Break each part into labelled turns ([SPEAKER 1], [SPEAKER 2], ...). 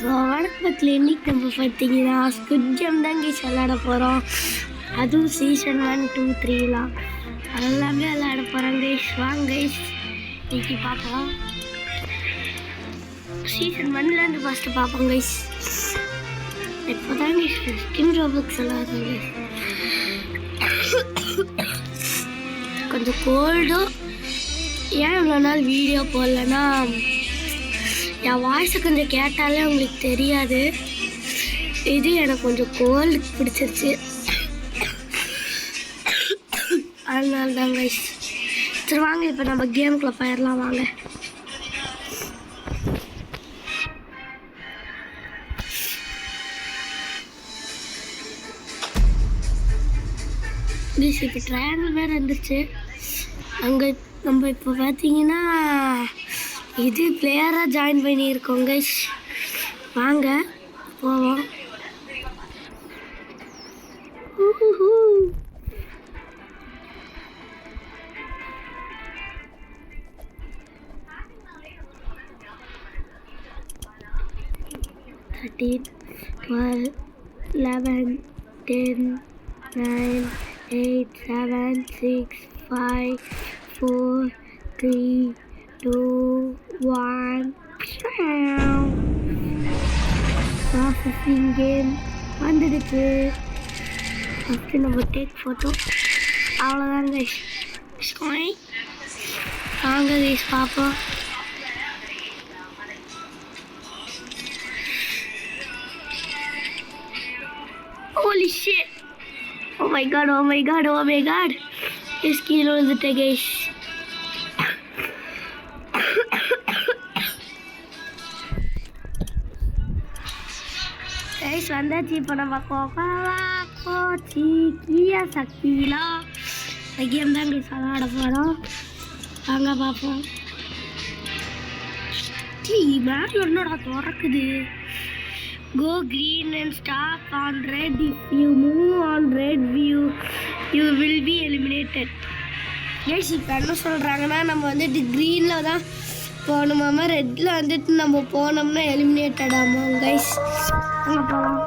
[SPEAKER 1] வணக்கத்தில் இன்னைக்கு நம்ம பார்த்தீங்கன்னா ஸ்குட் கேம் தான் கைஸ் விளையாட போகிறோம். அதுவும் சீசன் 1, 2, 3லாம் அதெல்லாமே விளையாட போகிறோம் கைஸ். வாங்க கைஸ் இன்னைக்கு பார்ப்போம். சீசன் 1லேருந்து ஃபஸ்ட்டு பார்ப்போம் கைஸ். இப்போ தான் கைஸ் ஸ்கின் ரோபக்ஸ் விளையாடுறோம் கைஸ். கொஞ்சம் கோல்டும். ஏன் இவ்வளோ நாள் வீடியோ போடலன்னா என் வாய்ஸை கொஞ்சம் கேட்டாலே உங்களுக்கு தெரியாது. இது எனக்கு கொஞ்சம் கோல்டு பிடிச்சிருச்சு, அதனால தான் கைஸ். சரி வாங்க இப்போ நம்ம கேமுக்குள்ளே போயிடலாம் வாங்க. கைஸ் இப்போ ட்ரையாங்கிள் வேறு இருந்துச்சு. அங்கே நம்ம இப்போ பார்த்தீங்கன்னா இது பிளேயராக ஜாயின் பண்ணியிருக்கோம் கைஸ். வாங்க போவோம். Thirteen, 12, 11, 10, 9, 8, 7, 6, 5, 4, 3, 2, 1. ப்ராசஸிங் கேம் வந்துடுச்சு. ஃபஸ்ட்டு நம்ம டேக் ஃபோட்டோ, அவ்வளோதான் கைஸ். வாங்க கைஸ் பார்ப்போம். Holy shit! Oh my god, oh my god, oh my god. This kilo வந்துட்டேன் கைஸ். கைஸ் வந்தாச்சு. இப்போ நம்ம கோச்சி கியா சக்திலா கேம் தான் கைஸ் விளையாட போகிறோம். வாங்க பார்ப்போம். மேலே என்னோட திறக்குது. Go green and stop on red. If you move on red view, you will be eliminated. Guys இப்போ என்ன சொல்கிறாங்கன்னா நம்ம வந்துட்டு க்ரீனில் தான் போகணுமாமா, ரெட்டில் வந்துட்டு நம்ம போனோம்னா எலிமினேட்டட் ஆமாம் கைஸ். அங்கே போகலாம்.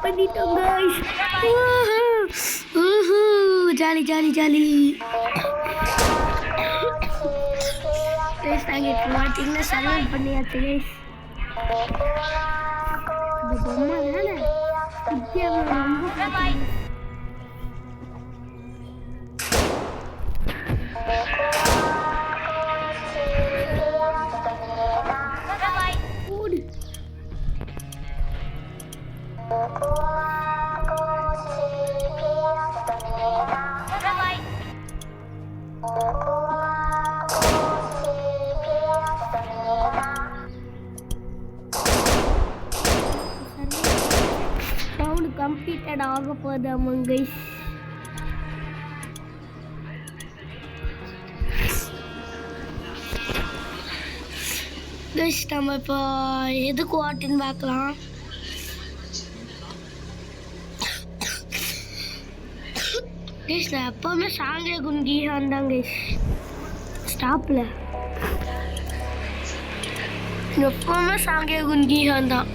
[SPEAKER 1] பண்ணிட்டோம் guys. Jolly jolly jolly guys. நாங்கள் இப்போ பார்த்தீங்கன்னா சர்வைவ் பண்ணியாச்சு கைஸ். இந்த பொம்மை தானே ரொம்ப கம்ப்ளீட்டட் ஆக போகுது அமங் கைஸ். கைஸ் நம்ம இப்போ எதுக்கு ஓட்டின்னு பார்க்கலாம். கைஸ் நான் எப்போவுமே சாங்கே குன்கிஹான் தான் கைஸ். ஸ்டாப்பில் எப்போவுமே சாங்கே குன்கிஹான் தான்.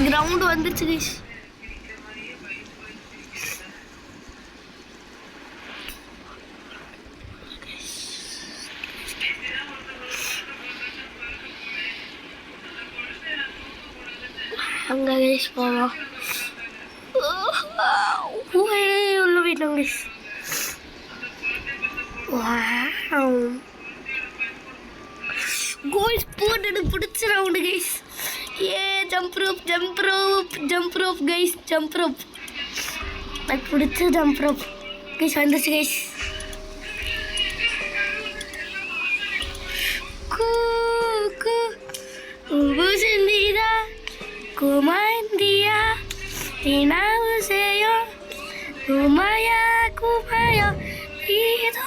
[SPEAKER 1] கிரவுண்ட் வந்துருச்சு கைஸ். அங்கே கைஸ் போவோம். உள்ள போயிட்டோம் கைஸ். கோல்ஸ் போட்டு எனக்கு பிடிச்ச round guys. A jump rope jump rope jump rope guys, jump rope எனக்கு பிடிச்ச ஜம்ப் ரோப் கைஸ். வந்துச்சு guys. Ubusindira kumandia tinauseo kumaya kumaya itu.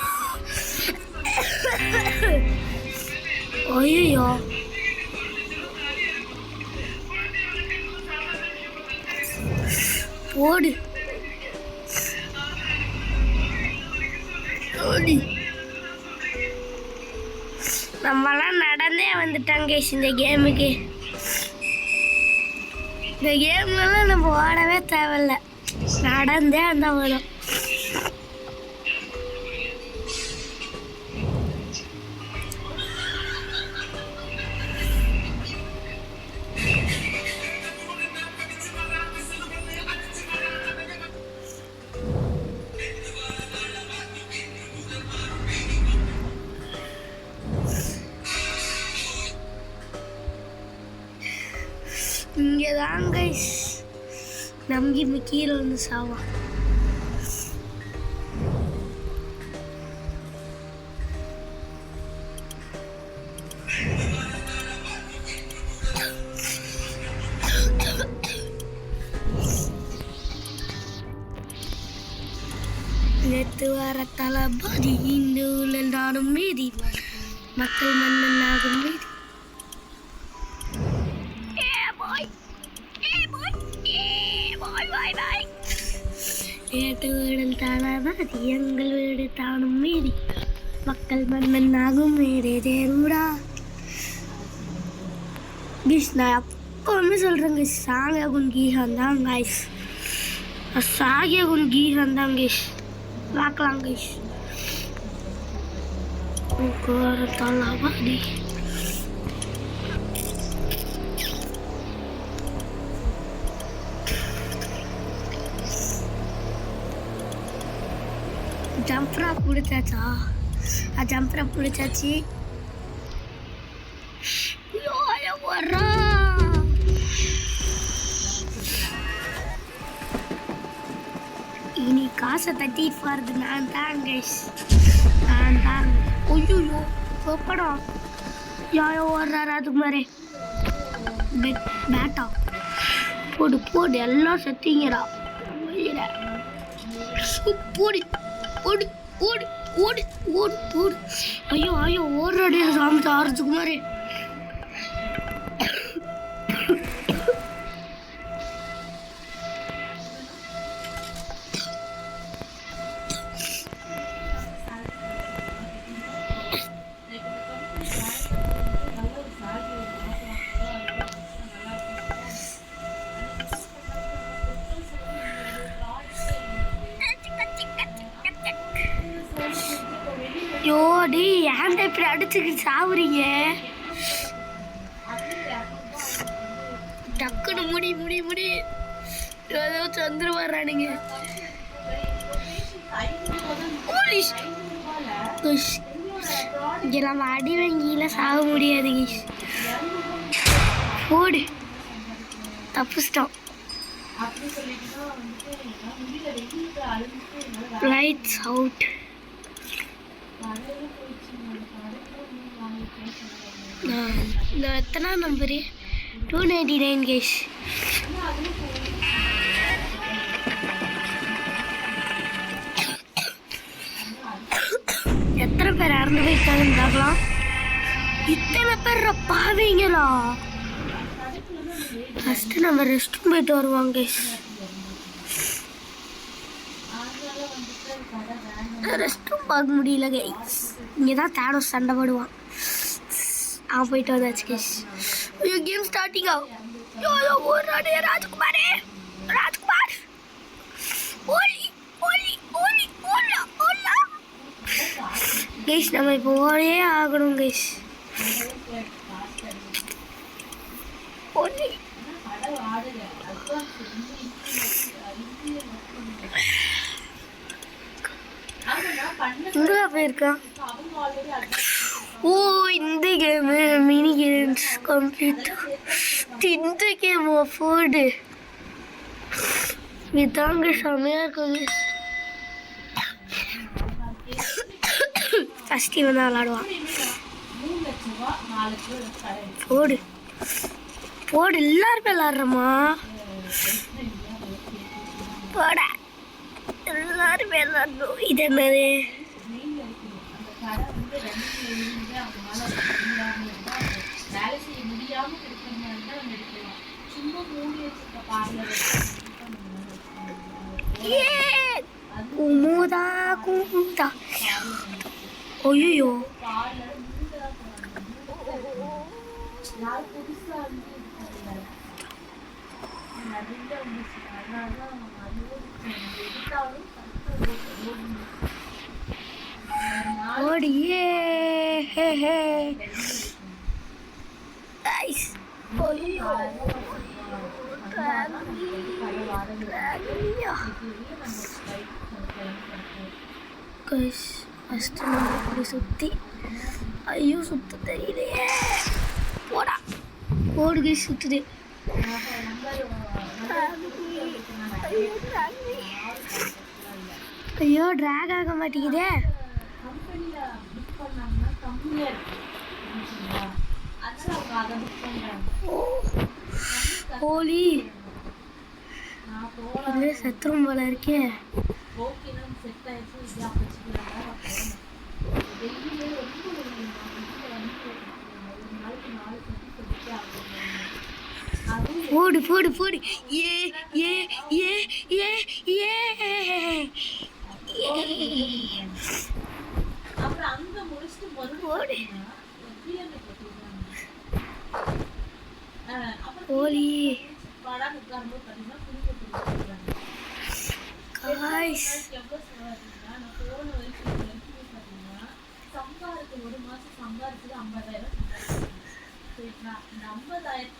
[SPEAKER 1] Oyoyo. Podu. Podu. நம்மளாம் நடந்தே வந்துட்டாங்க கைஸ் இந்த கேமுக்கு. இந்த கேம்லலாம் நம்ம ஓடவே தேவையில்ல, நடந்தே வந்தால் வரும். இங்கே தான் கைஸ் நம்பி கீழே வந்து சாவான். நேற்று வர தளபதி இந்த ஊழல் நானும் மீதி மக்கள் மன்னனாகும் மீதி. வீடு தளபதி எங்கள் வீடு தானும் மீறி மக்கள் மன்னன் ஆகும் மேரே தேருடா. கிஷ் நான் எப்பவுமே சொல்கிறேன் கிஷ், சாகிய குன் கீஹன் தான் கைஸ், சாகிய குன் கீஹன் தான் கிஷ். பார்க்கலாம் கிஷ். தளபதி ஜம்ப்ரா பிடிச்சாச்சா? ஜம்ப்ரா பிடிச்சாச்சு. வர்றா இனி காசை தட்டிட்டு போகிறது நான் தான் கைஸ், நான் தான். ஐயோ படம் யாரோ வர்றாரு. அதுக்கு மாதிரி பேட்டா போடு போடு எல்லாம் செத்திங்கடா. போடு ஓடு ஓடு ஓடு ஓடு ஓடு. ஐயோ ஐயோ ஓடுறாடே சாமி ஆறதுக்கு மாதிரி. யோடி ஏன் இப்படி அடிச்சுக்கிட்டு சாவுறீங்க? டக்குன்னு முடி முடி முடி ஏதோ சந்திர வர்றானுங்க. இங்கே நம்ம அடி வங்கியில சாக முடியாது. போடு தப்புச்சிட்டோம். Lights out. நான் எத்தனை நம்பரு? 299 கைஸ். எத்தனை பேர் இறந்து போயிருக்காங்கன்னு பார்க்கலாம். இத்தனை பேர் பாவீங்களா? ஃபஸ்ட்டு நம்ம ரெஸ்ட் ரூம் போயிட்டு வருவாங்க கைஸ். ரெஸ்ட் ரூம் பார்க்க முடியல கைஸ். இங்கே தான் தேனோஸ் சண்டை போடுவான். அவன் போயிட்டு வந்தாச்சு கைஸ். ஐயோ கேம் ஸ்டார்டிங் ஆகும். ஐயோ ஓடுறானே ராஜ்குமாரே, ராஜ்குமார் ஓலி ஓலி ஓலி ஓலா ஓலா. கைஸ் நம்ம இப்போ ஓடியே ஆகணும் கைஸ். ஓலி எங்கே போயிருக்கான்? ஓ இந்த கேமு மினி கேம்ஸ் கம்ப்ளீட். இந்த கேம் ஃபோர்டு இதாங்க செம்மையாக இருக்குது. ஃபஸ்ட் இவன் தான் விளாடுவான். போடு போடு எல்லாருமே விளாட்றோமா? போட எல்லாருமே விளாட்றோம். இது என்னது? குமுதா குமுதா. ஐயோ ஓடியே ஹே ஹே கைஸ். ஐயோ கைஸ் ஃபஸ்ட்டு நம்ம இப்படி சுற்றி. ஐயோ சுத்த தெரியலையே. போடா ஓடு கைஸ் சுற்றுது. ஐயோ ட்ராக் ஆக மாட்டேங்குதே. ஹோலி இல்லை சத்துரும் போல இருக்கே. போடு போடு போடு. ஏ ஏ ஏ ஏ ஏ ஹோலி காய்ஸ். சம்பாதிக்க ஒரு மாசம் சம்பாதிச்சது 50,000. சரிங்களா? இந்த 50,000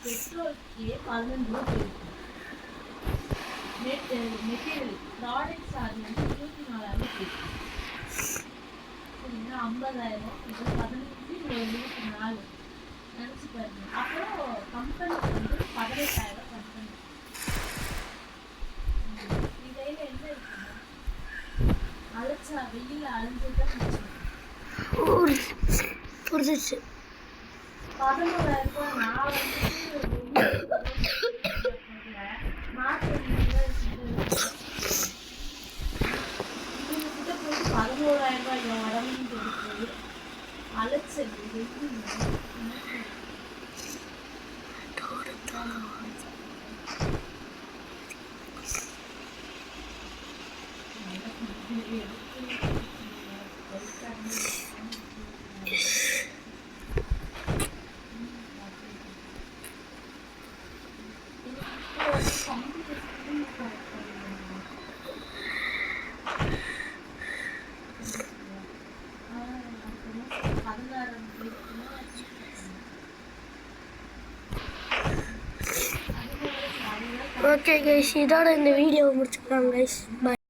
[SPEAKER 1] பெட்ரோலுக்கே 15 ரூபா போயிருக்கு. மெட்டீரியல் ப்ராடக்ட் சார்ஜ் வந்து 24,000 போயிருக்கு. சரிங்களா? 50,000 இது 15 24 நினச்சி பாருங்க. அப்புறம் கம்பெனி வந்து 18,000 கம்பெனி. இடையில என்ன இருக்குன்னா அழைச்சா வெயில அலைஞ்சுதான் புரிஞ்சிச்சு. 11,000 ரூபாய் நான் வந்து கிட்ட போய் 11,000 ரூபாய் உடம்புன்னு தெரிஞ்சு அழைச்சது வெயில். ஓகே கைஸ், இதோட இந்த வீடியோவை முடிச்சுக்கலாம் கைஸ். பாய்.